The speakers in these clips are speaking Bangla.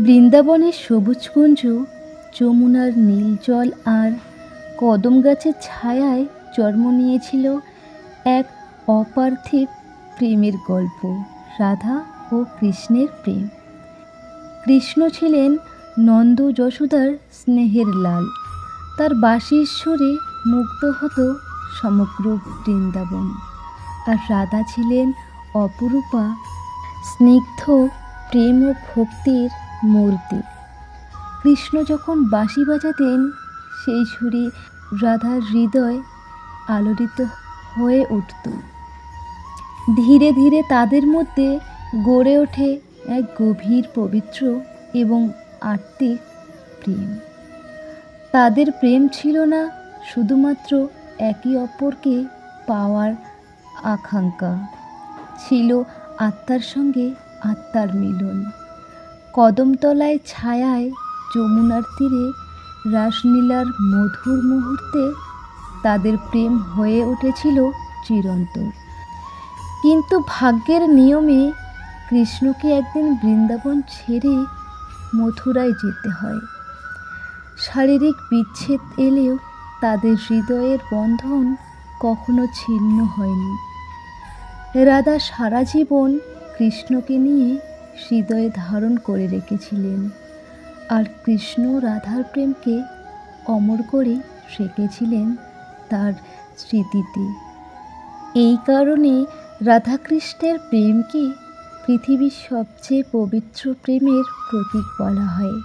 বৃন্দাবনের সবুজকুঞ্জ, যমুনার নীল জল আর কদম গাছের ছায়ায় জন্ম নিয়েছিল এক অপার্থিব প্রেমের গল্প, রাধা ও কৃষ্ণের প্রেম। কৃষ্ণ ছিলেন নন্দ যশোদার স্নেহের লাল। তার বাঁশির সুরে মুগ্ধ হতো সমগ্র বৃন্দাবন। আর রাধা ছিলেন অপরূপা, স্নিগ্ধ প্রেম ও ভক্তির মূর্তি। কৃষ্ণ যখন বাঁশি বাজাতেন, সেই সুরে রাধার হৃদয় আলোড়িত হয়ে উঠত। ধীরে ধীরে তাদের মধ্যে গড়ে ওঠে এক গভীর, পবিত্র এবং আত্মিক প্রেম। তাদের প্রেম ছিল না শুধুমাত্র একে অপরকে পাওয়ার আকাঙ্ক্ষা, ছিল আত্মার সঙ্গে আত্মার মিলন। কদমতলায় ছায়ায়, যমুনার তীরে রাসলীলার মধুর মুহূর্তে তাদের প্রেম হয়ে উঠেছিল চিরন্তন। কিন্তু ভাগ্যের নিয়মে কৃষ্ণকে একদিন বৃন্দাবন ছেড়ে মথুরায় যেতে হয়। শারীরিক বিচ্ছেদ এলেও তাদের হৃদয়ের বন্ধন কখনো ছিন্ন হয়নি। রাধা সারা জীবন কৃষ্ণকে নিয়ে হৃদয়ে ধারণ করে রেখেছিলেন, আর কৃষ্ণ রাধার প্রেমকে অমর করে রেখেছিলেন তার স্মৃতিতে। এই কারণে রাধাকৃষ্ণের প্রেমকে পৃথিবীর সবচেয়ে পবিত্র প্রেমের প্রতীক বলা হয়।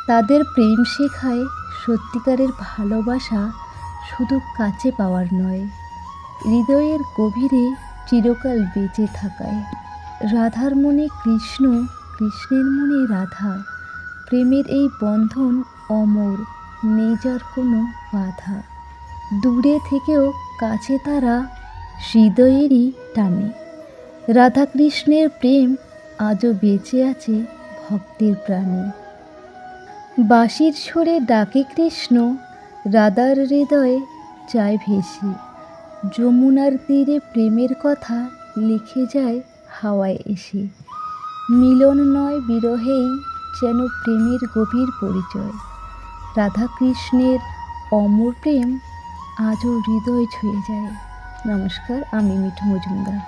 তাদের প্রেম শেখায় সত্যিকারের ভালোবাসা শুধু কাছে পাওয়ার নয়, হৃদয়ের গভীরে চিরকাল বেঁচে থাকায়। রাধার মনে কৃষ্ণ, কৃষ্ণের মনে রাধা, প্রেমের এই বন্ধন অমর, নেই যার কোনো বাধা। দূরে থেকেও কাছে তারা হৃদয়েরই টানে। রাধাকৃষ্ণের প্রেম আজও বেঁচে আছে ভক্তের প্রাণে। বাঁশির সুরে ডাকে কৃষ্ণ, রাধার হৃদয়ে যায় ভেসে। যমুনার তীরে প্রেমের কথা লিখে যায় হাওয়ায় এসে। মিলন নয়, বিরহেই যেন প্রেমের গভীর পরিচয়। রাধাকৃষ্ণের অমর প্রেম আজও হৃদয় ছুঁয়ে যায়। নমস্কার, আমি মিঠু মজুমদার।